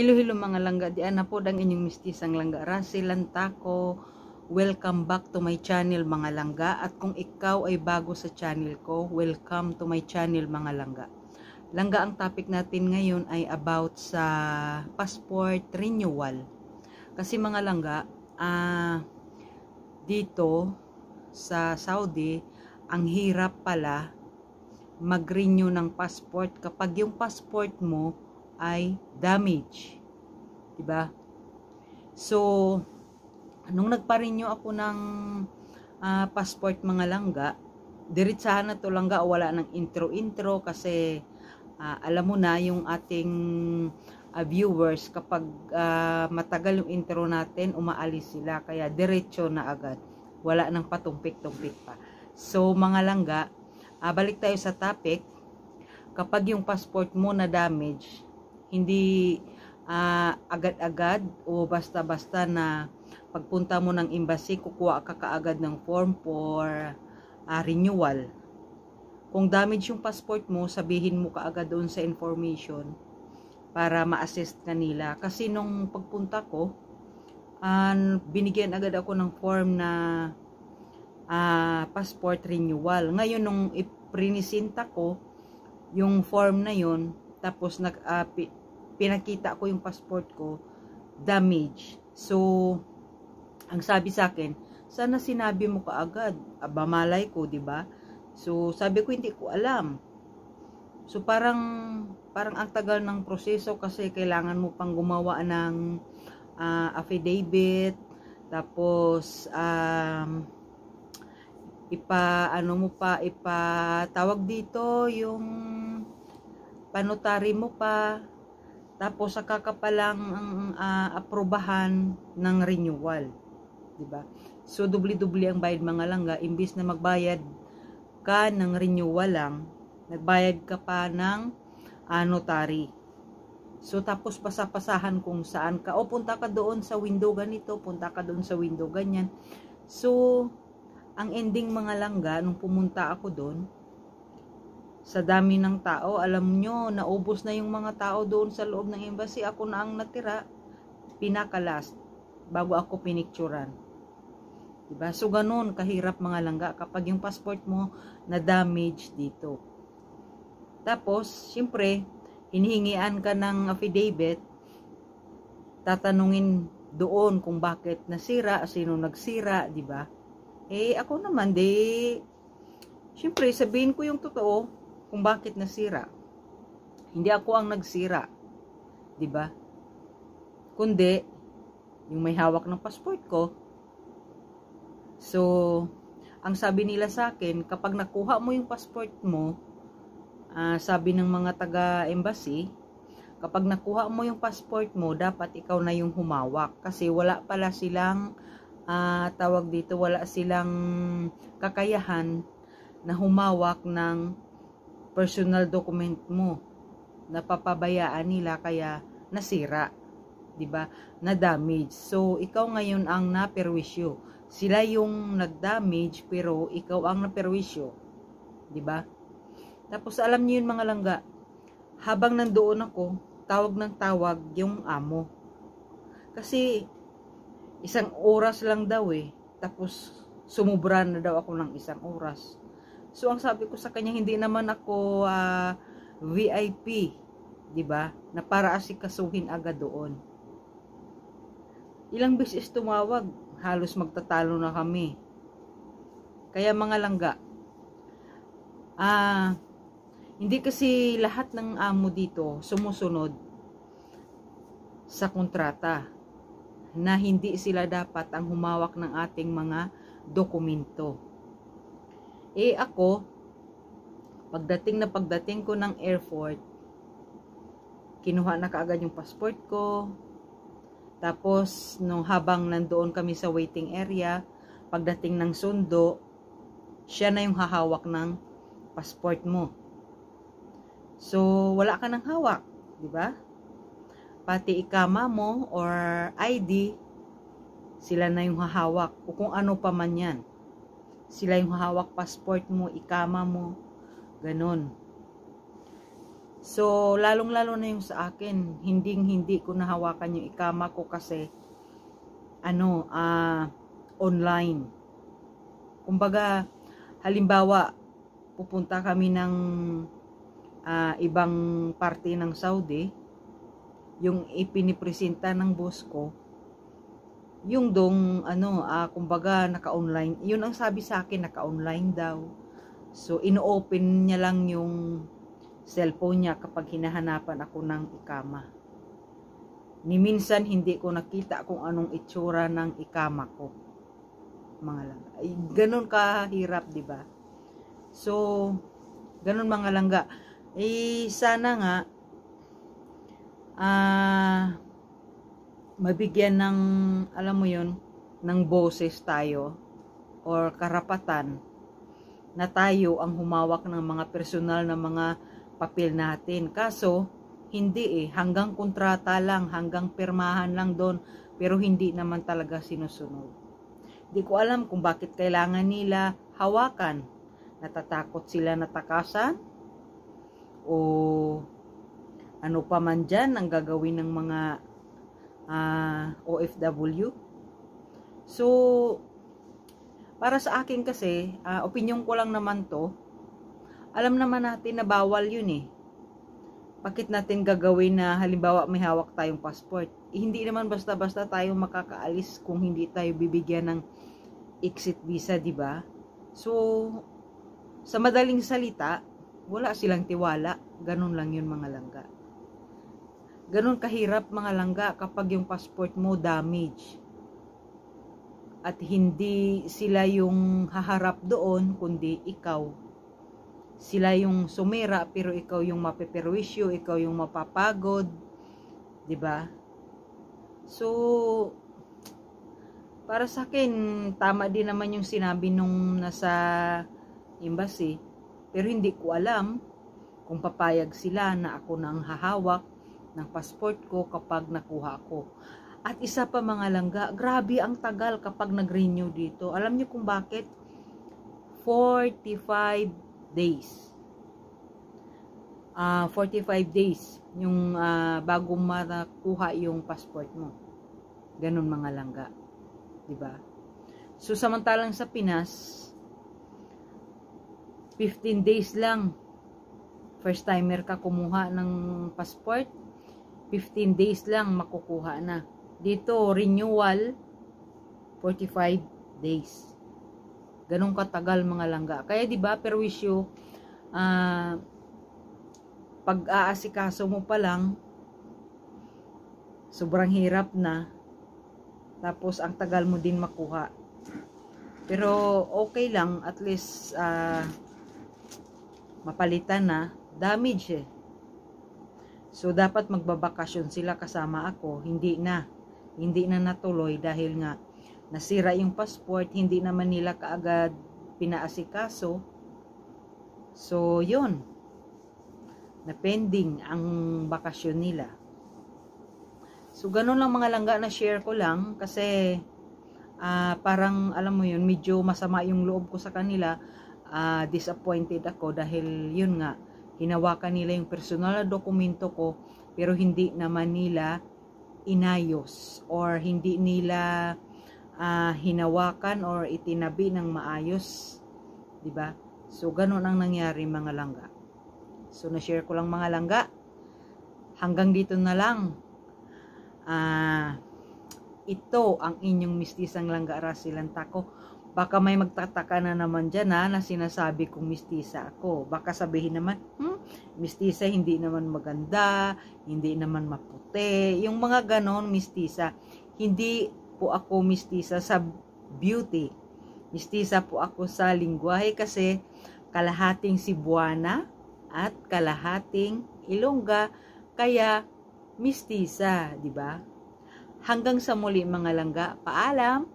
Hello mga langga, di ana po dang inyong mistisang langga Russell Lantako. Welcome back to my channel mga langga. At kung ikaw ay bago sa channel ko, welcome to my channel mga langga. Langga, ang topic natin ngayon ay about sa passport renewal. Kasi mga langga, dito sa Saudi, ang hirap pala mag-renew ng passport kapag yung passport mo ay damage, diba? So, nung nagpa-renew ako ng passport mga langga, diretsahan na to langga, wala ng intro kasi alam mo na yung ating viewers, kapag matagal yung intro natin, umaalis sila, kaya diretso na agad, wala nang patumpik-tumpik pa. So mga langga, balik tayo sa topic. Kapag yung passport mo na damage, hindi agad-agad o basta-basta na pagpunta mo ng embassy, kukuha ka kaagad ng form for renewal. Kung damage yung passport mo, sabihin mo kaagad doon sa information para ma-assist kanila. Kasi nung pagpunta ko, binigyan agad ako ng form na passport renewal. Ngayon nung iprinisinta ko yung form na yun, tapos pinakita ko yung passport ko, damage. So, ang sabi sa akin, sana sinabi mo kaagad. Malay ko, 'di ba? So, sabi ko hindi ko alam. So, parang ang tagal ng proseso kasi kailangan mo pang gumawa ng affidavit, tapos ipatawag dito yung panotary mo pa, tapos saka ka palang aprobahan ng renewal, di ba? So dubli-dubli ang bayad mga langga. Imbis na magbayad ka ng renewal lang, nagbayad ka pa ng notary. So tapos pasapasahan kung saan ka, o punta ka doon sa window ganito, punta ka doon sa window ganyan. So ang ending mga langga, nung pumunta ako doon, sa dami ng tao, alam nyo, naubos na yung mga tao doon sa loob ng embassy. Ako na ang natira, pinaka-last, bago ako pinicturan. Diba? So, ganun, kahirap mga langga, kapag yung passport mo na-damage dito. Tapos, syempre, hinihingian ka ng affidavit, tatanungin doon kung bakit nasira, sino nagsira, diba? Ako naman, syempre, sabihin ko yung totoo, kung bakit nasira. Hindi ako ang nagsira, 'di ba? Kundi yung may hawak ng passport ko. So, ang sabi nila sa akin, kapag nakuha mo yung passport mo, sabi ng mga taga-embassy, kapag nakuha mo yung passport mo, dapat ikaw na yung humawak kasi wala pala silang tawag dito, wala silang kakayahan na humawak ng personal document mo. Napapabayaan nila kaya nasira, 'di ba? Na damage. So ikaw ngayon ang naperwisyo. Sila yung nag-damage pero ikaw ang naperwisyo, 'di ba? Tapos alam niyo yun mga langga, habang nandoon ako, tawag ng tawag yung amo. Kasi 1 oras lang daw tapos sumubra na daw ako ng 1 oras. So ang sabi ko sa kanya, hindi naman ako VIP, 'di ba? Na para asikasuhin agad doon. Ilang beses tumawag, halos magtatalo na kami. Kaya mga langga, hindi kasi lahat ng amo dito sumusunod sa kontrata na hindi sila dapat ang humawak ng ating mga dokumento. Ako, pagdating ko ng airport, kinuha na kaagad yung passport ko. Tapos, habang nandoon kami sa waiting area, pagdating ng sundo, siya na yung hahawak ng passport mo. So, wala ka ng hawak, di ba? Pati ikama mo or ID, sila na yung hahawak. O kung ano pa man yan. Sila yung hawak passport mo, ikama mo, ganun. So, lalong-lalo na yung sa akin, hindi ko nahawakan yung ikama ko kasi, online. Kumbaga, halimbawa, pupunta kami ng ibang parte ng Saudi, yung ipinipresenta ng boss ko, yung kumbaga, naka-online. Yun ang sabi sa akin, naka-online daw. So, ino-open niya lang yung cellphone niya kapag hinahanapan ako ng ikama. Ni minsan hindi ko nakita kung anong itsura ng ikama ko. Mga langga. Ay, ganun kahirap, di ba? So, ganun mga langga. Sana nga mabigyan ng, alam mo yun, ng boses tayo or karapatan na tayo ang humawak ng mga personal na mga papel natin. Kaso, hindi hanggang kontrata lang, hanggang pirmahan lang doon, pero hindi naman talaga sinusunod. Di ko alam kung bakit kailangan nila hawakan. Natatakot sila na takasan? O ano pa man dyan ang gagawin ng mga OFW? So, para sa akin kasi, opinion ko lang naman to, alam naman natin na bawal yun Bakit natin gagawin na halimbawa may hawak tayong passport? Hindi naman basta-basta tayo makakaalis kung hindi tayo bibigyan ng exit visa, di ba? So, sa madaling salita, wala silang tiwala. Ganun lang yun mga langga. Ganun kahirap mga langga kapag yung passport mo damage. At hindi sila yung haharap doon, kundi ikaw. Sila yung sumira, pero ikaw yung mapeperwisyo, ikaw yung mapapagod. 'Di ba? So, para sa akin, tama din naman yung sinabi nung nasa embassy. Pero hindi ko alam kung papayag sila na ako na ang hahawak ng passport ko kapag nakuha ko. At isa pa mga langga, grabe ang tagal kapag nag-renew dito. Alam niyo kung bakit? 45 days. 45 days yung bago makuha yung passport mo. Ganun mga langga. 'Di ba? So samantalang sa Pinas 15 days lang. First timer ka kumuha ng passport, 15 days lang makukuha na. Dito renewal 45 days. Ganun katagal mga langga. Kaya 'di ba, perwisyo pag aasikaso mo pa lang sobrang hirap na. Tapos ang tagal mo din makuha. Pero okay lang, at least mapalitan na, damage So dapat magbabakasyon sila kasama ako, hindi na natuloy dahil nga nasira yung passport, hindi naman nila kaagad pinaasikaso. So, yun. Na-pending ang bakasyon nila. So, ganun lang mga langga na share ko lang kasi parang, alam mo yun, medyo masama yung loob ko sa kanila. Disappointed ako dahil yun nga, hinawakan nila yung personal na dokumento ko pero hindi naman nila inayos or hindi nila hinawakan or itinabi ng maayos, 'di ba? So ganun ang nangyari mga langga. So na-share ko lang mga langga. Hanggang dito na lang. Ito ang inyong mistisang langga Rasilan Taco. Baka may magtataka na naman dyan na sinasabi kong mistisa ako. Baka sabihin naman, mistisa hindi naman maganda, hindi naman maputi. Yung mga ganon mistisa. Hindi po ako mistisa sa beauty. Mistisa po ako sa lingwahe kasi kalahating Cebuana at kalahating Ilongga, kaya mistisa, di ba? Hanggang sa muli mga langga, paalam!